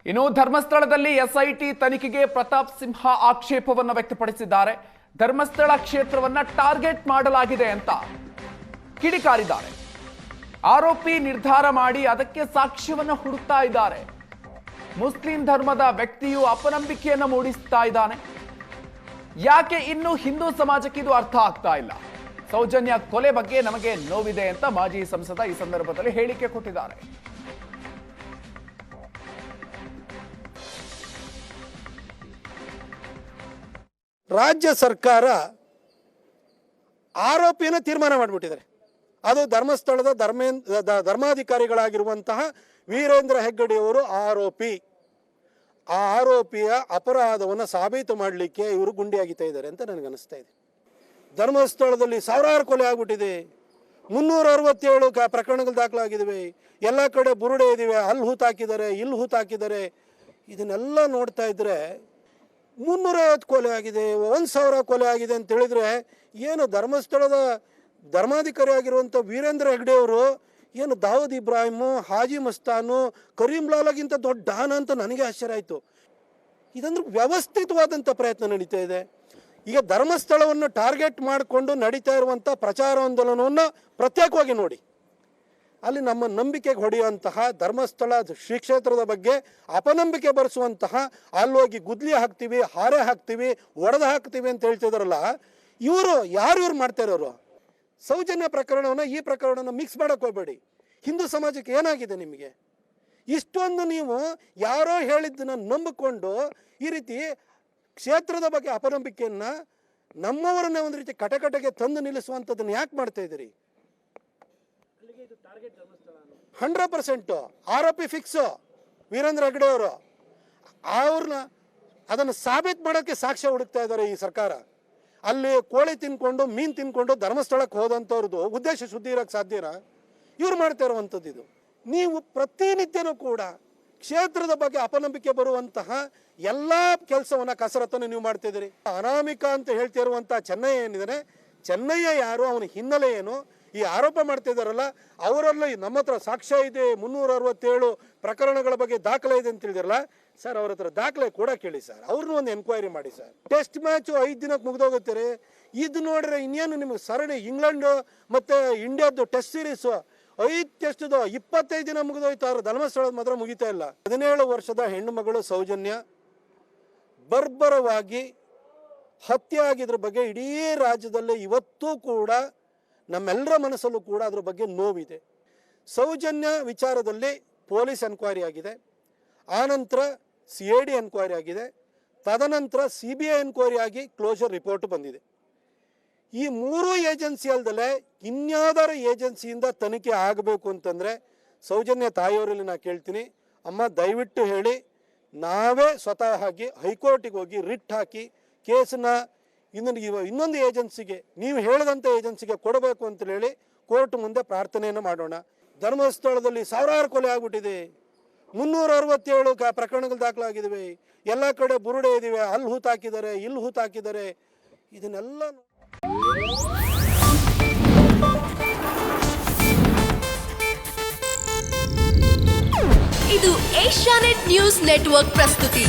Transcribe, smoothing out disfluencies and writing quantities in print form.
ಇನ್ನು ಧರ್ಮಸ್ಥಳದಲ್ಲಿ ಎಸ್ಐಟಿ ತನಿಖೆಗೆ ಪ್ರತಾಪ್ ಸಿಂಹ ಆಕ್ಷೇಪವನ್ನು ವ್ಯಕ್ತಪಡಿಸಿದ್ದಾರೆ. ಧರ್ಮಸ್ಥಳ ಕ್ಷೇತ್ರವನ್ನ ಟಾರ್ಗೆಟ್ ಮಾಡಲಾಗಿದೆ ಅಂತ ಕಿಡಿಕಾರಿದ್ದಾರೆ. ಆರೋಪಿ ನಿರ್ಧಾರ ಮಾಡಿ ಅದಕ್ಕೆ ಸಾಕ್ಷ್ಯವನ್ನು ಹುಡುಕ್ತಾ ಇದ್ದಾರೆ. ಮುಸ್ಲಿಂ ಧರ್ಮದ ವ್ಯಕ್ತಿಯು ಅಪನಂಬಿಕೆಯನ್ನು ಮೂಡಿಸ್ತಾ ಇದ್ದಾನೆ. ಯಾಕೆ ಇನ್ನು ಹಿಂದೂ ಸಮಾಜಕ್ಕೆ ಇದು ಅರ್ಥ ಆಗ್ತಾ ಇಲ್ಲ? ಸೌಜನ್ಯ ಕೊಲೆ ಬಗ್ಗೆ ನಮಗೆ ನೋವಿದೆ ಅಂತ ಮಾಜಿ ಸಂಸದ ಈ ಸಂದರ್ಭದಲ್ಲಿ ಹೇಳಿಕೆ ಕೊಟ್ಟಿದ್ದಾರೆ. ರಾಜ್ಯ ಸರ್ಕಾರ ಆರೋಪಿಯನ್ನು ತೀರ್ಮಾನ ಮಾಡಿಬಿಟ್ಟಿದ್ದಾರೆ. ಅದು ಧರ್ಮಸ್ಥಳದ ಧರ್ಮಾಧಿಕಾರಿಗಳಾಗಿರುವಂತಹ ವೀರೇಂದ್ರ ಹೆಗ್ಗಡೆಯವರು ಆರೋಪಿ. ಆ ಆರೋಪಿಯ ಅಪರಾಧವನ್ನು ಸಾಬೀತು ಮಾಡಲಿಕ್ಕೆ ಇವರು ಗುಂಡಿಯಾಗಿತಾ ಇದ್ದಾರೆ ಅಂತ ನನಗನ್ನಿಸ್ತಾ ಇದೆ. ಧರ್ಮಸ್ಥಳದಲ್ಲಿ ಸಾವಿರಾರು ಕೊಲೆ ಆಗ್ಬಿಟ್ಟಿದೆ. 367 ಪ್ರಕರಣಗಳು ದಾಖಲಾಗಿದ್ದಾವೆ. ಎಲ್ಲ ಕಡೆ ಬುರುಡೆ ಇದಿವೆ. ಅಲ್ಲಿ ಹೂತಾಕಿದ್ದಾರೆ, ಇಲ್ಲಿ ಹೂತಾಕಿದ್ದಾರೆ. ಇದನ್ನೆಲ್ಲ ನೋಡ್ತಾ ಇದ್ರೆ 350 ಕೊಲೆ ಆಗಿದೆ, 1000 ಕೊಲೆ ಆಗಿದೆ ಅಂತ ಹೇಳಿದ್ರೆ ಏನು ಧರ್ಮಸ್ಥಳದ ಧರ್ಮಾಧಿಕಾರಿ ಆಗಿರುವಂಥ ವೀರೇಂದ್ರ ಹೆಗ್ಡೆಯವರು ಏನು ದಾವೂದ್ ಇಬ್ರಾಹಿಮು, ಹಾಜಿ ಮಸ್ತಾನು, ಕರೀಂ ಲಾಲಾಗಿಂತ ದೊಡ್ಡ ಡಾನ ಅಂತ ನನಗೆ ಆಶ್ಚರ್ಯ ಆಯಿತು. ಇದಂದ್ರೆ ವ್ಯವಸ್ಥಿತವಾದಂಥ ಪ್ರಯತ್ನ ನಡೀತಾ ಇದೆ. ಈಗ ಧರ್ಮಸ್ಥಳವನ್ನು ಟಾರ್ಗೆಟ್ ಮಾಡಿಕೊಂಡು ನಡೀತಾ ಇರುವಂಥ ಪ್ರಚಾರಾಂದೋಲನವನ್ನು ಪ್ರತ್ಯೇಕವಾಗಿ ನೋಡಿ. ಅಲ್ಲಿ ನಮ್ಮ ನಂಬಿಕೆಗೆ ಹೊಡೆಯುವಂತಹ ಧರ್ಮಸ್ಥಳ ಶ್ರೀ ಕ್ಷೇತ್ರದ ಬಗ್ಗೆ ಅಪನಂಬಿಕೆ ಬರೆಸುವಂತಹ ಅಲ್ಲೋಗಿ ಗುದ್ಲಿ ಹಾಕ್ತೀವಿ, ಹಾರೆ ಹಾಕ್ತೀವಿ, ಒಡೆದು ಹಾಕ್ತೀವಿ ಅಂತ ಹೇಳ್ತಿದಾರಲ್ಲ, ಯಾರು ಮಾಡ್ತಾ ಇರೋರು? ಸೌಜನ್ಯ ಪ್ರಕರಣವನ್ನು ಈ ಪ್ರಕರಣವನ್ನು ಮಿಕ್ಸ್ ಮಾಡೋಕ್ಕೆ ಹೋಗಬೇಡಿ. ಹಿಂದೂ ಸಮಾಜಕ್ಕೆ ಏನಾಗಿದೆ ನಿಮಗೆ? ಇಷ್ಟೊಂದು ನೀವು ಯಾರೋ ಹೇಳಿದ್ದನ್ನು ನಂಬಿಕೊಂಡು ಈ ರೀತಿ ಕ್ಷೇತ್ರದ ಬಗ್ಗೆ ಅಪನಂಬಿಕೆಯನ್ನು ನಮ್ಮವರನ್ನ ಒಂದು ರೀತಿ ಕಟಕಟಗೆ ತಂದು ನಿಲ್ಲಿಸುವಂಥದ್ದನ್ನು ಯಾಕೆ ಮಾಡ್ತಾ ಇದ್ದೀರಿ? 100% ಆರೋಪಿ ಫಿಕ್ಸು ವೀರೇಂದ್ರ ಹೆಗ್ಡೆ ಅವರು. ಅದನ್ನು ಸಾಬೀತು ಮಾಡೋಕ್ಕೆ ಸಾಕ್ಷ್ಯ ಹುಡುಕ್ತಾ ಇದ್ದಾರೆ ಈ ಸರ್ಕಾರ. ಅಲ್ಲಿ ಕೋಳಿ ತಿನ್ಕೊಂಡು ಮೀನು ತಿನ್ಕೊಂಡು ಧರ್ಮಸ್ಥಳಕ್ಕೆ ಹೋದಂಥವ್ರದ್ದು ಉದ್ದೇಶ ಶುದ್ಧಿ ಇರೋಕ್ಕೆ ಸಾಧ್ಯನಾ? ಇವ್ರು ಮಾಡ್ತಾ ಇರುವಂಥದ್ದು ಇದು. ನೀವು ಪ್ರತಿನಿತ್ಯನೂ ಕೂಡ ಕ್ಷೇತ್ರದ ಬಗ್ಗೆ ಅಪನಂಬಿಕೆ ಬರುವಂತಹ ಎಲ್ಲ ಕೆಲಸವನ್ನು ಕಸರತ್ತನ್ನು ನೀವು ಮಾಡ್ತಾ ಇದ್ದೀರಿ. ಅನಾಮಿಕ ಅಂತ ಹೇಳ್ತಾ ಇರುವಂಥ ಚೆನ್ನಯ್ಯ ಏನಿದ್ದಾನೆ, ಚೆನ್ನಯ್ಯ ಯಾರು, ಅವನ ಹಿನ್ನೆಲೆ ಏನು, ಈ ಆರೋಪ ಮಾಡ್ತಾ ಇದ್ದಾರಲ್ಲ ಅವರಲ್ಲಿ ನಮ್ಮ ಹತ್ರ ಸಾಕ್ಷ್ಯ ಇದೆ. 367 ಪ್ರಕರಣಗಳ ಬಗ್ಗೆ ದಾಖಲೆ ಇದೆ ಅಂತ ಹೇಳಿದಿರಲ್ಲ ಸರ್, ಅವ್ರ ಹತ್ರ ದಾಖಲೆ ಕೂಡ ಕೇಳಿ ಸರ್, ಅವ್ರನ್ನೂ ಒಂದು ಎನ್ಕ್ವೈರಿ ಮಾಡಿ ಸರ್. ಟೆಸ್ಟ್ ಮ್ಯಾಚು 5 ದಿನಕ್ಕೆ ಮುಗಿದೋಗುತ್ತಾರೆ. ಇದು ನೋಡ್ರೆ ಇನ್ನೇನು ನಿಮಗೆ ಸರಣಿ ಇಂಗ್ಲೆಂಡ್ ಮತ್ತು ಇಂಡಿಯಾದ್ದು ಟೆಸ್ಟ್ ಸೀರೀಸು 5 ಟೆಸ್ಟ್ದು 25 ದಿನ ಮುಗಿದೋಯ್ತು. ಅವ್ರು ಧರ್ಮಸ್ಥಳದ ಮಾತ್ರ ಮುಗಿತಾ ಇಲ್ಲ. 17 ವರ್ಷದ ಹೆಣ್ಣು ಮಗಳು ಸೌಜನ್ಯ ಬರ್ಬರವಾಗಿ ಹತ್ಯೆ ಆಗಿದ್ರ ಬಗ್ಗೆ ಇಡೀ ರಾಜ್ಯದಲ್ಲೇ ಇವತ್ತೂ ಕೂಡ ನಮ್ಮೆಲ್ಲರ ಮನಸ್ಸಲ್ಲೂ ಕೂಡ ಅದ್ರ ಬಗ್ಗೆ ನೋವಿದೆ. ಸೌಜನ್ಯ ವಿಚಾರದಲ್ಲಿ ಪೊಲೀಸ್ ಎನ್ಕ್ವೈರಿ ಆಗಿದೆ, ಆನಂತರ CID ಎನ್ಕ್ವೈರಿ ಆಗಿದೆ, ತದನಂತರ CBI ಎನ್ಕ್ವೈರಿ ಆಗಿ ಕ್ಲೋಸರ್ ರಿಪೋರ್ಟ್ ಬಂದಿದೆ. ಈ 3 ಏಜೆನ್ಸಿ ಅಲ್ಲದೆ ಇನ್ಯಾವುದಾರ ಏಜೆನ್ಸಿಯಿಂದ ತನಿಖೆ ಆಗಬೇಕು ಅಂತಂದರೆ ಸೌಜನ್ಯ ತಾಯಿಯವರಲ್ಲಿ ನಾನು ಕೇಳ್ತೀನಿ, ಅಮ್ಮ ದಯವಿಟ್ಟು ಹೇಳಿ, ನಾವೇ ಸ್ವತಃ ಆಗಿ ಹೈಕೋರ್ಟಿಗೆ ಹೋಗಿ ರಿಟ್ ಹಾಕಿ ಕೇಸನ್ನ ಇನ್ನೊಂದು ಏಜೆನ್ಸಿಗೆ, ನೀವು ಹೇಳಿದಂಥ ಏಜೆನ್ಸಿಗೆ ಕೊಡಬೇಕು ಅಂತ ಹೇಳಿ ಕೋರ್ಟ್ ಮುಂದೆ ಪ್ರಾರ್ಥನೆಯನ್ನು ಮಾಡೋಣ. ಧರ್ಮಸ್ಥಳದಲ್ಲಿ ಸಾವಿರಾರು ಕೊಲೆ ಆಗ್ಬಿಟ್ಟಿದೆ. 367 ಪ್ರಕರಣಗಳು ದಾಖಲಾಗಿದ್ದಾವೆ. ಎಲ್ಲ ಕಡೆ ಬುರುಡೆ ಇದಿವೆ. ಅಲ್ಲಿ ಹೂತಾಕಿದ್ದಾರೆ, ಇಲ್ಲಿ ಹೂತಾಕಿದ್ದಾರೆ. ಇದನ್ನೆಲ್ಲ ಇದು ಏಷ್ಯಾನೆಟ್ ನ್ಯೂಸ್ ನೆಟ್ವರ್ಕ್ ಪ್ರಸ್ತುತಿ.